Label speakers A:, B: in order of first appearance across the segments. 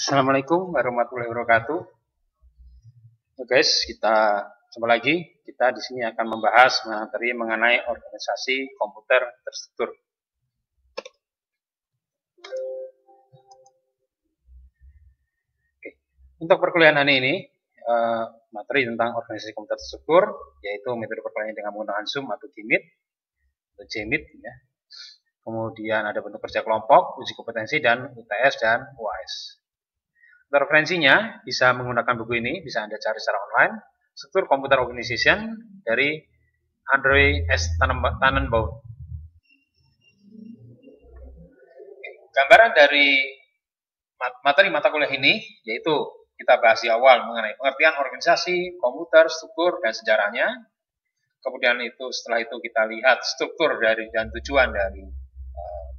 A: Assalamualaikum warahmatullahi wabarakatuh. Guys, kita jumpa lagi. Kita di sini akan membahas materi mengenai organisasi komputer terstruktur. Oke. Untuk perkuliahan hari ini, materi tentang organisasi komputer terstruktur, yaitu metode perkuliahan dengan menggunakan Zoom atau Gmeet, atau Jmeet, ya. Kemudian ada bentuk kerja kelompok, uji kompetensi, dan UTS dan UAS. Referensinya bisa menggunakan buku ini, bisa Anda cari secara online. Struktur Computer Organization dari Andre S. Tannenbaum. Gambaran dari materi mata kuliah ini yaitu kita bahas di awal mengenai pengertian organisasi, komputer, struktur, dan sejarahnya. Kemudian setelah itu kita lihat struktur dari dan tujuan dari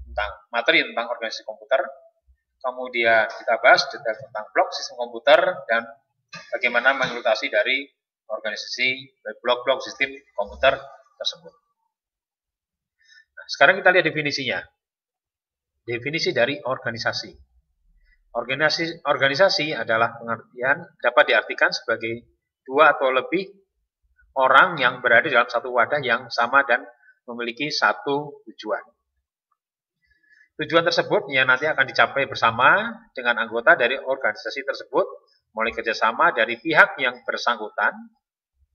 A: tentang materi tentang organisasi komputer. Kemudian kita bahas detail tentang blok sistem komputer dan bagaimana mengimplementasi dari organisasi blok-blok sistem komputer tersebut. Nah, sekarang kita lihat definisinya. Definisi dari organisasi. Organisasi adalah pengertian dapat diartikan sebagai dua atau lebih orang yang berada dalam satu wadah yang sama dan memiliki satu tujuan. Tujuan tersebut yang nanti akan dicapai bersama dengan anggota dari organisasi tersebut, mulai kerjasama dari pihak yang bersangkutan,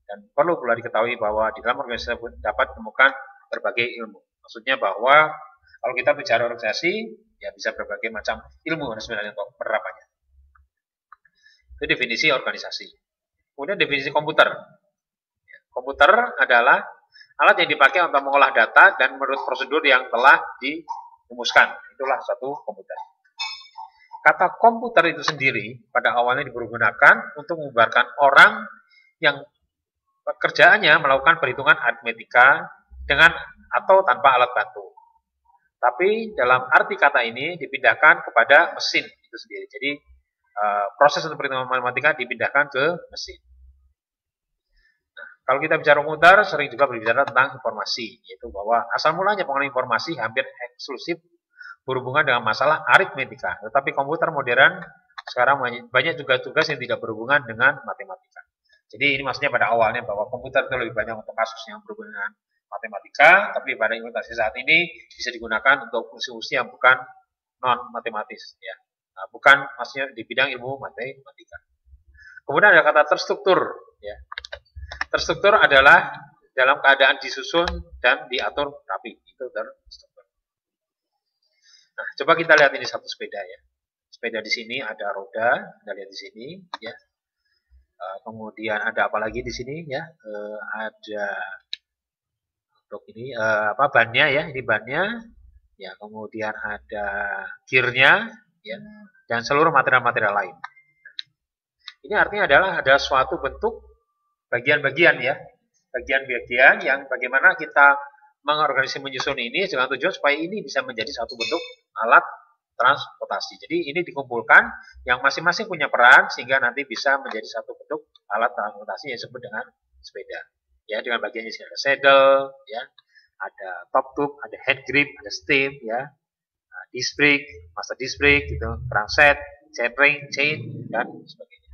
A: dan perlu pula diketahui bahwa di dalam organisasi tersebut dapat ditemukan berbagai ilmu. Maksudnya bahwa kalau kita bicara organisasi, ya bisa berbagai macam ilmu sebenarnya untuk penerapannya. Itu definisi organisasi. Kemudian definisi komputer. Komputer adalah alat yang dipakai untuk mengolah data dan menurut prosedur yang telah dirumuskan. Itulah satu komputer. Kata komputer itu sendiri pada awalnya dipergunakan untuk membubarkan orang yang pekerjaannya melakukan perhitungan aritmetika dengan atau tanpa alat bantu. Tapi dalam arti kata ini dipindahkan kepada mesin itu sendiri. Jadi proses untuk perhitungan matematika dipindahkan ke mesin. Kalau kita bicara komputer, sering juga berbicara tentang informasi, yaitu bahwa asal mulanya pengelolaan informasi hampir eksklusif berhubungan dengan masalah aritmetika. Tetapi komputer modern sekarang banyak juga tugas yang tidak berhubungan dengan matematika. Jadi ini maksudnya pada awalnya bahwa komputer itu lebih banyak untuk kasus yang berhubungan dengan matematika, tapi pada implementasi saat ini bisa digunakan untuk fungsi-fungsi yang bukan non-matematis, ya. Nah, bukan maksudnya di bidang ilmu matematika. Kemudian ada kata terstruktur, ya. Terstruktur adalah dalam keadaan disusun dan diatur rapi. Itu terstruktur. Nah, coba kita lihat ini satu sepeda, ya. Sepeda di sini ada roda, Anda lihat di sini, ya. Kemudian ada apa lagi di sini, ya? Ada untuk ini bannya, ya. Ini bannya, ya. Kemudian ada gearnya, ya. Dan seluruh material-material lain. Ini artinya adalah ada suatu bentuk bagian-bagian, ya, bagian-bagian yang bagaimana kita mengorganisasi menyusun ini dengan tujuan supaya ini bisa menjadi satu bentuk alat transportasi. Jadi ini dikumpulkan yang masing-masing punya peran sehingga nanti bisa menjadi satu bentuk alat transportasi yang disebut dengan sepeda. Ya, dengan bagiannya ada saddle, ya, ada top tube, ada head grip, ada stem, ya, disc brake, master disc brake, gitu, crankset, chainring, chain, dan sebagainya.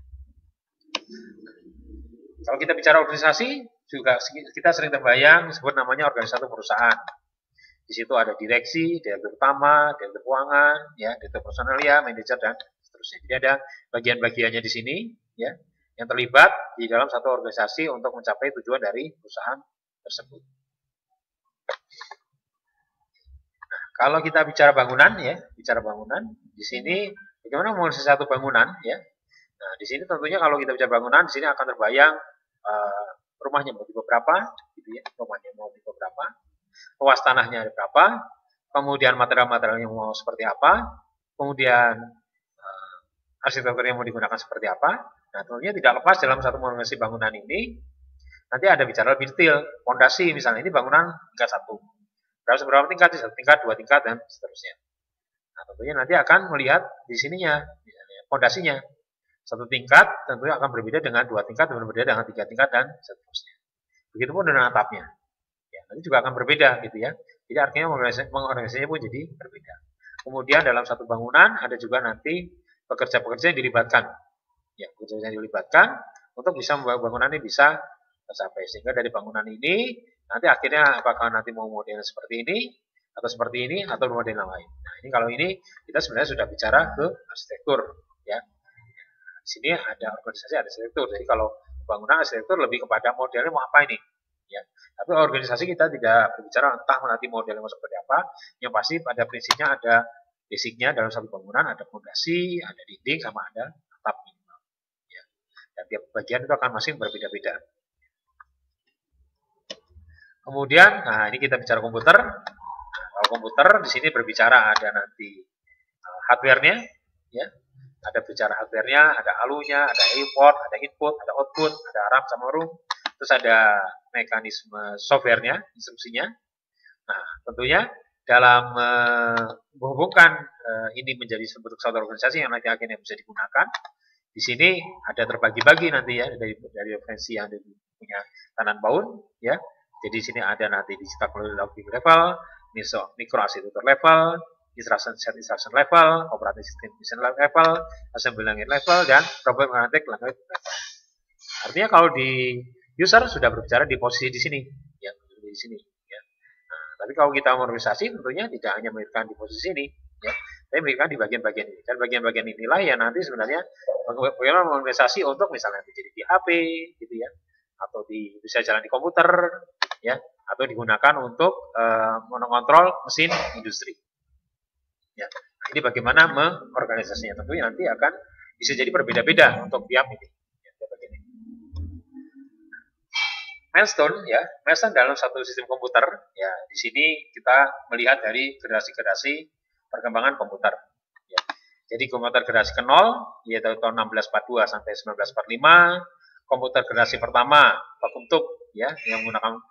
A: Kalau kita bicara organisasi, juga kita sering terbayang disebut namanya organisasi perusahaan. Di situ ada direksi, direktur utama, direktur keuangan, ya, direktur personalia, manajer, dan seterusnya. Jadi ada bagian-bagiannya di sini, ya, yang terlibat di dalam satu organisasi untuk mencapai tujuan dari perusahaan tersebut. Nah, kalau kita bicara bangunan, ya, bicara bangunan, di sini bagaimana mengurus satu bangunan, ya. Nah, di sini tentunya kalau kita bicara bangunan, di sini akan terbayang rumahnya mau tipe berapa, gitu ya, rumahnya mau tipe berapa, luas tanahnya ada berapa, kemudian material-materialnya mau seperti apa, kemudian arsitektur yang mau digunakan seperti apa. Nah, tentunya tidak lepas dalam satu mengoperasi bangunan ini, nanti ada bicara lebih detail, fondasi misalnya ini bangunan tingkat 1, berapa tingkat, 1 tingkat, 2 tingkat, dan seterusnya. Nah, tentunya nanti akan melihat di sininya, fondasinya. 1 tingkat tentunya akan berbeda dengan 2 tingkat, dan berbeda dengan 3 tingkat, dan seterusnya. Begitupun dengan atapnya. Ya, nanti juga akan berbeda, gitu ya. Jadi artinya mengorganisasinya pun jadi berbeda. Kemudian dalam satu bangunan ada juga nanti pekerja-pekerja yang dilibatkan. Ya, pekerja yang dilibatkan untuk bisa membuat bangunan ini bisa tercapai. Sehingga dari bangunan ini nanti akhirnya apakah nanti mau model seperti ini atau seperti ini atau model yang lain. Nah, ini kalau ini kita sebenarnya sudah bicara ke arsitektur, ya. Di sini ada organisasi, ada arsitektur. Jadi kalau bangunan arsitektur lebih kepada modelnya mau apa ini, ya. Tapi organisasi kita tidak berbicara entah nanti modelnya mau seperti apa. Yang pasti pada prinsipnya ada basicnya dalam satu bangunan, ada fondasi, ada dinding, sama ada atap minimal. Ya. Dan tiap bagian itu akan masing berbeda-beda. Kemudian, nah ini kita bicara komputer. Nah, kalau komputer di sini berbicara ada nanti hardware-nya, ya. Ada bicara hardware-nya, ada alunya, ada input, ada output, ada RAM sama ROM. Terus ada mekanisme software-nya, instruksinya. Nah, tentunya dalam menghubungkan ini menjadi bentuk suatu organisasi yang nanti akhirnya bisa digunakan. Di sini ada terbagi-bagi nanti ya dari referensi yang punya Tannenbaum, ya. Jadi di sini ada nanti digital logic level, microarchitecture level, instruction set instruction level, operating system level, assembly language level, dan programmatic language level. Artinya kalau di user sudah berbicara di posisi di sini, ya, di sini. Ya. Nah, tapi kalau kita organisasi tentunya tidak hanya memberikan di posisi ini, ya, tapi memberikan di bagian-bagian ini. Dan bagian-bagian inilah yang nanti sebenarnya bagaimana organisasi untuk misalnya jadi di HP, gitu ya, atau bisa jalan di komputer, ya, atau digunakan untuk mengontrol mesin industri. Ya, ini bagaimana mengorganisasinya, tentunya nanti akan bisa jadi berbeda-beda untuk tiap ini. Ya, ini. Milestone, ya, milestone dalam satu sistem komputer, ya, di sini kita melihat dari generasi-generasi perkembangan komputer. Ya. Jadi komputer generasi ke-0, yaitu tahun 1642 sampai 1945, komputer generasi pertama, vacuum tube, ya, yang menggunakan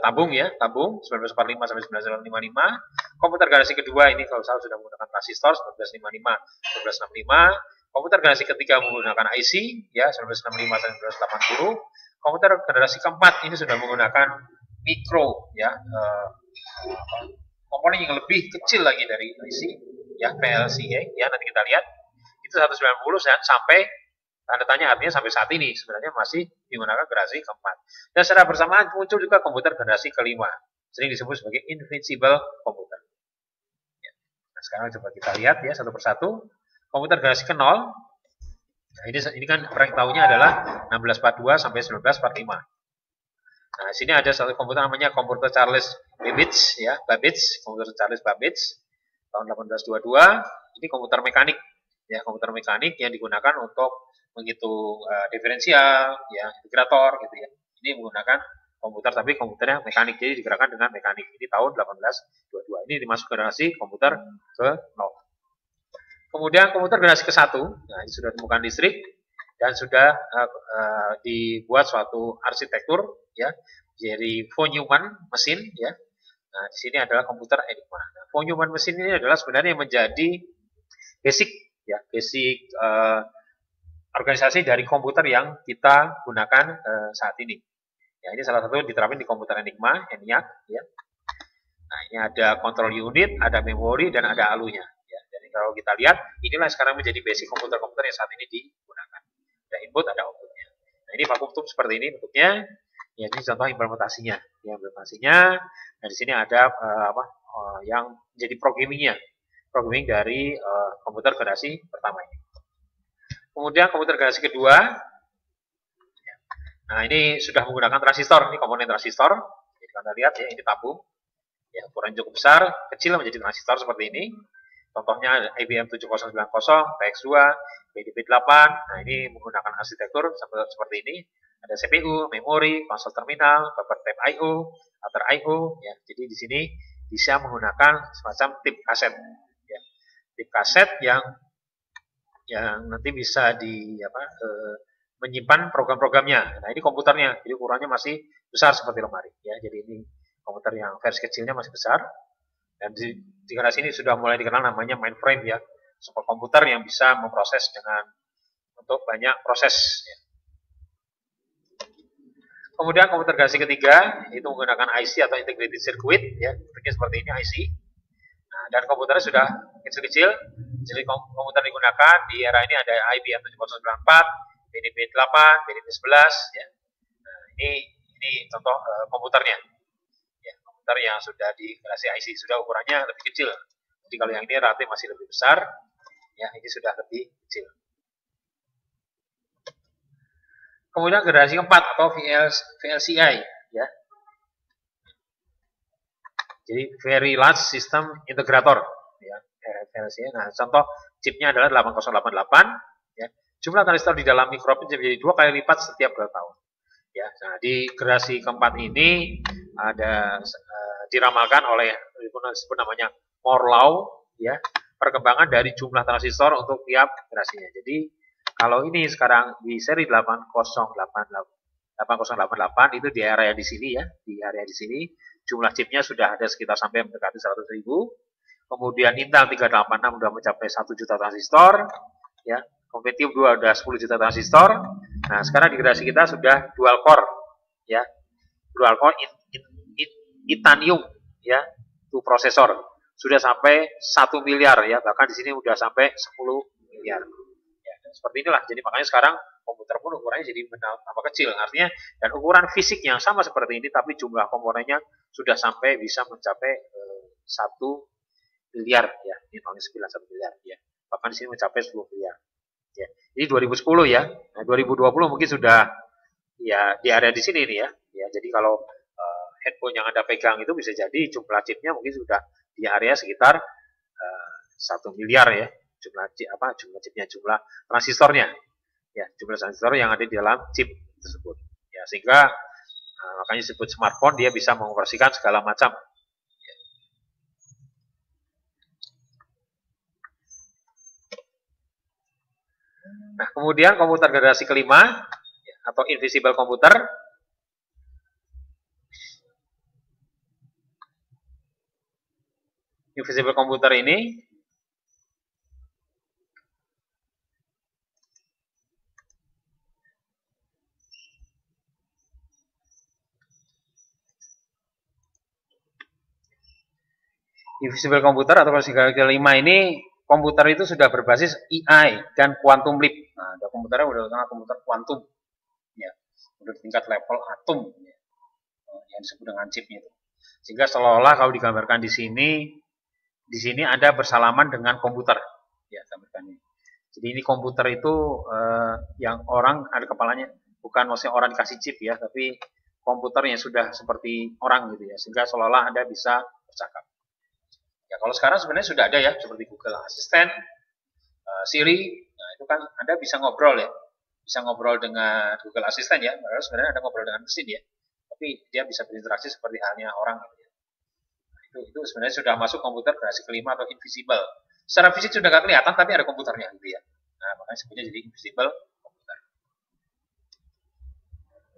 A: tabung, ya, tabung 1945 sampai 1955. Komputer generasi kedua ini kalau salah sudah menggunakan transistor 1955 1965. Komputer generasi ketiga menggunakan IC, ya, 1965 sampai 1980. Komputer generasi keempat ini sudah menggunakan mikro, ya, komponen yang lebih kecil lagi dari IC, ya, PLC, ya, nanti kita lihat itu 190 sampai tanda tanya artinya sampai saat ini sebenarnya masih digunakan generasi keempat. Dan secara bersamaan muncul juga komputer generasi kelima, sering disebut sebagai invincible komputer. Ya. Nah, sekarang coba kita lihat ya satu persatu. Komputer generasi ke-0, nah ini kan orang tahunya adalah 1642 sampai 1945. Nah, sini ada satu komputer namanya komputer Charles Babbage, ya, komputer Charles Babbage tahun 1822. Ini komputer mekanik, ya, komputer mekanik yang digunakan untuk menghitung diferensial, ya, integrator, gitu ya. Ini menggunakan komputer, tapi komputernya mekanik, jadi digerakkan dengan mekanik. Ini tahun 1822. Ini dimasuk generasi komputer ke-0. Kemudian komputer generasi ke-1, nah ini sudah ditemukan listrik dan sudah dibuat suatu arsitektur, ya, jadi von Neumann mesin, ya. Nah, di sini adalah komputer Enigma. Nah, von Neumann mesin ini adalah sebenarnya menjadi basic, ya, basic organisasi dari komputer yang kita gunakan saat ini. Ya, ini salah satu diterapkan di komputer Enigma, ENIAC, ya. Nah, ini ada control unit, ada memori, dan ada alunya. Ya. Jadi kalau kita lihat, inilah sekarang menjadi basic komputer-komputer yang saat ini digunakan. Ada input, ada outputnya. Nah, ini vacuum tube seperti ini bentuknya. Ya, ini contoh implementasinya. Ya, implementasinya. Nah, di sini ada yang jadi programming dari komputer generasi pertama ini. Kemudian komputer generasi kedua, nah ini sudah menggunakan transistor, ini komponen transistor. Jadi Anda lihat ya, ini tabung, ya, ukuran cukup besar, kecil menjadi transistor seperti ini. Contohnya IBM 7090, PX2, BDP8. Nah ini menggunakan arsitektur seperti ini. Ada CPU, memori, konsol terminal, buffer tape I/O, outer I/O. Ya, jadi di sini bisa menggunakan semacam tip kaset, ya, tip kaset yang nanti bisa menyimpan program-programnya. Nah, ini komputernya, jadi ukurannya masih besar seperti lemari, ya. Jadi ini komputer yang versi kecilnya masih besar. Dan di generasi ini sudah mulai dikenal namanya mainframe, ya, super komputer yang bisa memproses untuk banyak proses. Ya. Kemudian komputer generasi ketiga itu menggunakan IC atau integrated circuit, ya, bentuknya seperti ini IC. Nah, dan komputernya sudah kecil-kecil. Jadi komputer digunakan di era ini ada IBM 7094, BDP 8, BDP 11 ya. Nah, ini contoh komputernya. Ya, komputer yang sudah di generasi IC sudah ukurannya lebih kecil. Jadi kalau yang ini relatif masih lebih besar, ya ini sudah lebih kecil. Kemudian generasi keempat atau VLCI ya. Jadi Very Large System Integrator ya. VLCI. Nah, contoh chipnya adalah 8088 ya. Jumlah transistor di dalam mikrochip menjadi 2 kali lipat setiap berapa tahun. Ya, nah di generasi keempat ini ada diramalkan oleh disebut namanya Moore Law ya, perkembangan dari jumlah transistor untuk tiap generasinya. Jadi kalau ini sekarang di seri 8088 itu di area di sini ya, di area di sini jumlah chipnya sudah ada sekitar sampai mendekati 100.000. Kemudian Intel 386 sudah mencapai 1 juta transistor ya. Pentium 2 ada 10 juta transistor. Nah, sekarang di generasi kita sudah dual core ya. Dual core Itanium ya, itu prosesor. Sudah sampai 1 miliar ya, bahkan di sini sudah sampai 10 miliar. Ya, seperti inilah. Jadi makanya sekarang komputer pun ukurannya jadi tambah kecil. Artinya dan ukuran fisik yang sama seperti ini tapi jumlah komponennya sudah sampai bisa mencapai 1 miliar ya. Ini 9 1 miliar ya. Bahkan di sini mencapai 10 miliar. Ya. Ini 2010 ya. Nah, 2020 mungkin sudah ya di area di sini nih ya. Ya, jadi kalau handphone yang Anda pegang itu bisa jadi jumlah chipnya mungkin sudah di area sekitar 1 miliar ya. Jumlah chipnya, jumlah transistornya. Ya, jumlah transistor yang ada di dalam chip tersebut. Ya, sehingga makanya disebut smartphone, dia bisa mengoperasikan segala macam. Nah, kemudian komputer generasi kelima atau invisible komputer. Invisible komputer ini atau generasi kelima ini komputer itu sudah berbasis AI dan quantum leap. Nah, ada komputernya udah sangat komputer kuantum, ya, udah tingkat level atom, ya, yang disebut dengan chipnya itu. Sehingga seolah-olah kalau digambarkan di sini ada bersalaman dengan komputer, ya, gambarkannya. Jadi ini komputer itu yang orang ada kepalanya, bukan maksudnya orang dikasih chip ya, tapi komputer yang sudah seperti orang gitu ya, sehingga seolah-olah Anda bisa bercakap. Ya, kalau sekarang sebenarnya sudah ada ya, seperti Google Assistant, Siri, nah itu kan Anda bisa ngobrol ya, bisa ngobrol dengan Google Assistant ya, padahal sebenarnya Anda ngobrol dengan mesin ya, tapi dia bisa berinteraksi seperti halnya orang gitu ya. Nah, itu sebenarnya sudah masuk komputer generasi kelima atau invisible. Secara fisik sudah nggak kelihatan, tapi ada komputernya gitu ya. Nah, makanya sebutnya jadi invisible komputer.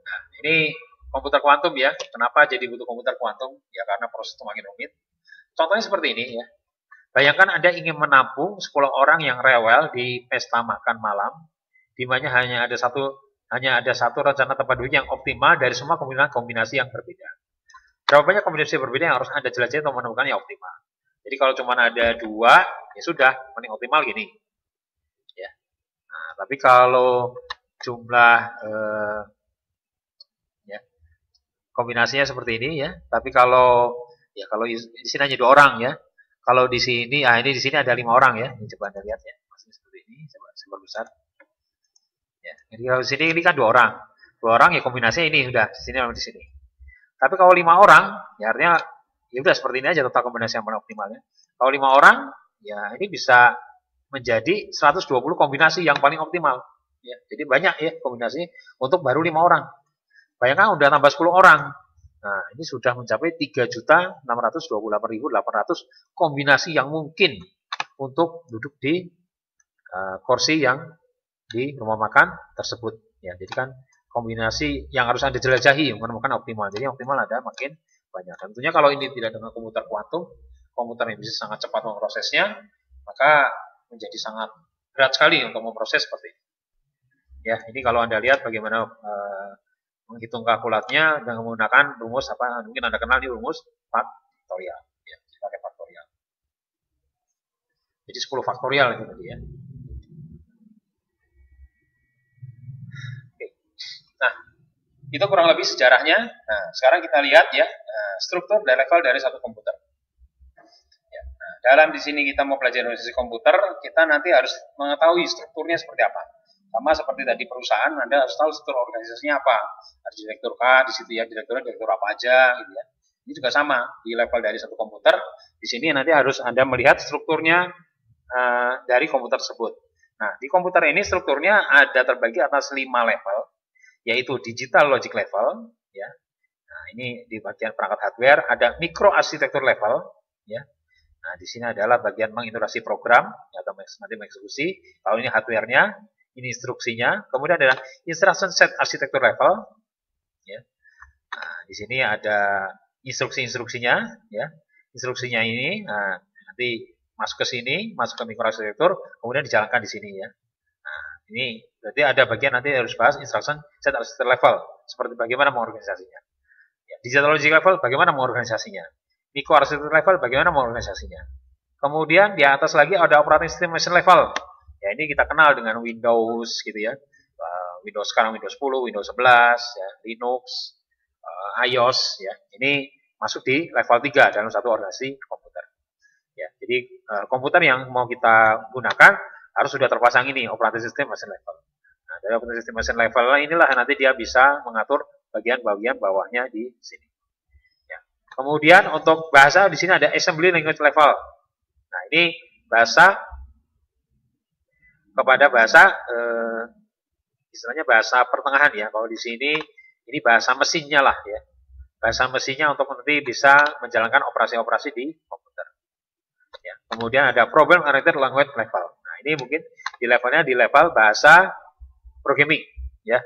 A: Nah, ini komputer kuantum ya. Kenapa jadi butuh komputer kuantum? Ya karena proses itu makin rumit. Contohnya seperti ini ya. Bayangkan Anda ingin menampung 10 orang yang rewel di pesta makan malam, di mana hanya ada satu rencana tempat duduk yang optimal dari semua kombinasi yang berbeda. Berapa banyak kombinasi berbeda yang harus Anda jelajahi untuk menemukan yang optimal. Jadi kalau cuma ada 2, ya sudah, paling optimal gini. Ya. Nah, tapi kalau jumlah ya, kombinasinya seperti ini ya, tapi kalau di sini hanya 2 orang ya. Kalau di sini, ini di sini ada 5 orang ya. Ini coba Anda lihat ya, masih seperti ini. Coba sebar besar. Ya, jadi kalau di sini ini kan 2 orang. 2 orang ya kombinasinya ini sudah di sini sama di sini. Tapi kalau 5 orang, ya artinya ya udah seperti ini aja total kombinasi yang paling optimalnya. Kalau 5 orang, ya ini bisa menjadi 120 kombinasi yang paling optimal. Ya, jadi banyak ya kombinasi untuk baru 5 orang. Bayangkan udah tambah 10 orang. Nah, ini sudah mencapai 3.628.800 kombinasi yang mungkin untuk duduk di kursi yang di rumah makan tersebut. Ya, jadi kan kombinasi yang harus Anda jelajahi menemukan optimal. Jadi yang optimal ada makin banyak. Tentunya kalau ini tidak dengan komputer kuantum, komputer yang bisa sangat cepat memprosesnya, maka menjadi sangat berat sekali untuk memproses seperti ini. Ya, ini kalau Anda lihat bagaimana menghitung kalkulatnya dengan menggunakan rumus mungkin Anda kenal di rumus faktorial ya, pakai faktorial. Jadi 10 faktorial gitu ya. Oke. Nah, itu kurang lebih sejarahnya. Nah, sekarang kita lihat ya struktur dan level dari satu komputer. Ya, nah, dalam di sini kita mau belajar organisasi komputer, kita nanti harus mengetahui strukturnya seperti apa. Sama seperti tadi perusahaan, Anda harus tahu struktur organisasinya apa. Ada direktur K di situ ya, direktur apa aja gitu ya. Ini juga sama di level dari satu komputer. Di sini nanti harus Anda melihat strukturnya dari komputer tersebut. Nah, di komputer ini strukturnya ada terbagi atas 5 level, yaitu digital logic level, ya. Nah, ini di bagian perangkat hardware ada micro arsitektur level, ya. Nah, di sini adalah bagian mengintegrasi program atau nanti mengeksekusi. Kalau ini hardware-nya, ini instruksinya. Kemudian ada instruction set arsitektur level, ya. Nah, di sini ada instruksi-instruksinya, ya. Instruksinya ini, nah, nanti masuk ke sini, masuk ke mikroarsitektur, kemudian dijalankan di sini ya. Nah, ini berarti ada bagian nanti harus bahas instruction set arsitektur level, seperti bagaimana mengorganisasinya. Ya, digital logic level, bagaimana mengorganisasinya. Mikroarsitektur level, bagaimana mengorganisasinya. Kemudian di atas lagi ada operating system machine level. Ya, ini kita kenal dengan Windows gitu ya. Windows sekarang Windows 10, Windows 11, ya, Linux, iOS ya. Ini masuk di level 3 dalam satu organisasi komputer. Ya, jadi komputer yang mau kita gunakan harus sudah terpasang ini operating system machine level. Nah, dari operating system machine level inilah nanti dia bisa mengatur bagian-bagian bawahnya di sini. Ya. Kemudian untuk bahasa di sini ada assembly language level. Nah, ini bahasa kepada bahasa istilahnya bahasa pertengahan ya. Kalau di sini ini bahasa mesinnya lah ya. Bahasa mesinnya untuk nanti bisa menjalankan operasi-operasi di komputer. Ya. Kemudian ada problem oriented language level. Nah, ini mungkin di levelnya di level bahasa programming ya.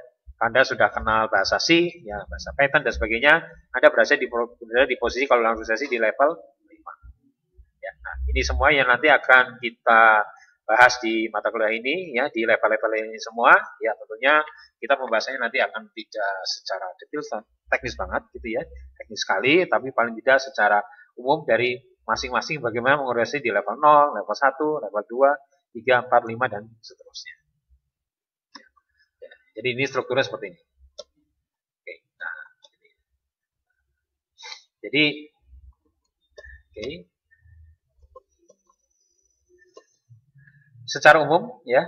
A: Anda sudah kenal bahasa C, ya, bahasa Python dan sebagainya. Anda berada di posisi kalau organisasi di level 5. Ya, nah, ini semua yang nanti akan kita bahas di mata kuliah ini ya, di level-level ini semua. Ya, tentunya kita pembahasannya nanti akan tidak secara detail, teknis banget gitu ya. Teknis sekali, tapi paling tidak secara umum dari masing-masing bagaimana mengorganisasi di level 0, level 1, level 2, 3, 4, 5, dan seterusnya. Jadi ini strukturnya seperti ini. Oke, nah, jadi, oke, secara umum ya.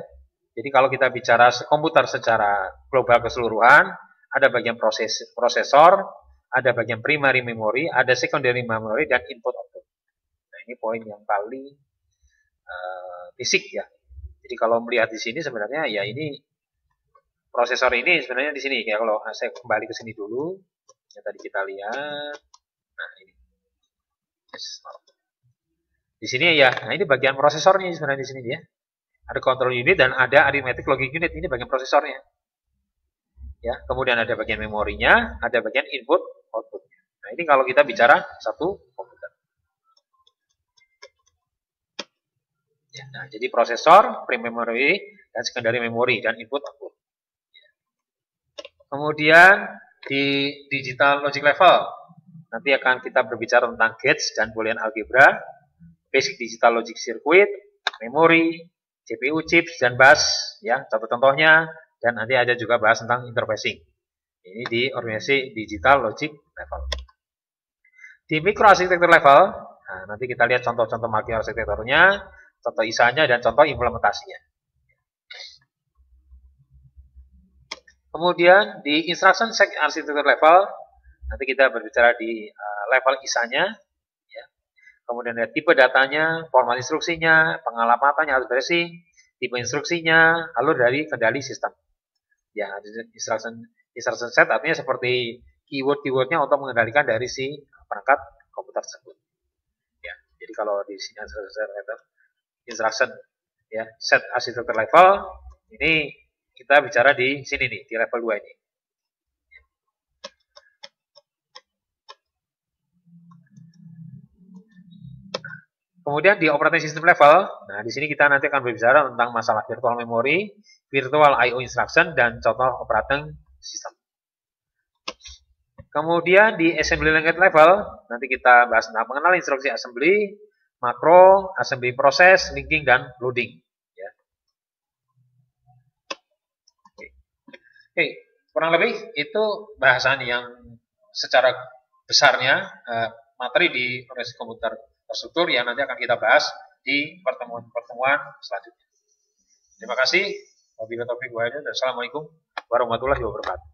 A: Jadi kalau kita bicara komputer secara global keseluruhan, ada bagian prosesor, ada bagian primary memory, ada secondary memory, dan input output. Nah, ini poin yang paling fisik ya. Jadi kalau melihat di sini sebenarnya ya ini prosesor ini sebenarnya di sini ya. Kalau saya kembali ke sini dulu, yang tadi kita lihat. Nah, ini. Di sini ya. Nah, ini bagian prosesornya sebenarnya di sini dia. Ada control unit dan ada arithmetic logic unit. Ini bagian prosesornya. Ya, kemudian ada bagian memorinya, ada bagian input output. Nah, ini kalau kita bicara satu komputer. Ya, nah, jadi prosesor, primary memory, dan secondary memory dan input output. Kemudian di digital logic level, nanti akan kita berbicara tentang gates dan boolean algebra, basic digital logic circuit, memori, CPU chips dan bus, ya contoh-contohnya, dan nanti ada juga bahas tentang interfacing. Ini di organisasi digital logic level. Di microarsitektur level, nah, nanti kita lihat contoh-contoh microarsitekturnya, contoh ISA-nya dan contoh implementasinya. Kemudian di instruction set arsitektur level, nanti kita berbicara di level ISA-nya, ya. Kemudian ada tipe datanya, format instruksinya, pengalamannya, addressing, tipe instruksinya, lalu dari kendali sistem. Ya, instruction set artinya seperti keyword-keywordnya untuk mengendalikan dari si perangkat komputer tersebut. Ya, jadi kalau di sini instruction ya set arsitektur level ini kita bicara di sini nih, di level 2 ini. Kemudian di operating system level, nah di sini kita nanti akan berbicara tentang masalah virtual memory, virtual I/O instruction, dan contoh operating system. Kemudian di assembly language level, nanti kita bahas tentang mengenal instruksi assembly, makro, assembly proses, linking, dan loading. Ya. Oke, kurang lebih itu bahasan yang secara besarnya materi di Forensic Komputer Terstruktur yang nanti akan kita bahas di pertemuan-pertemuan selanjutnya. Terima kasih. Wabillahi taufiq wal hidayah. Assalamualaikum warahmatullahi wabarakatuh.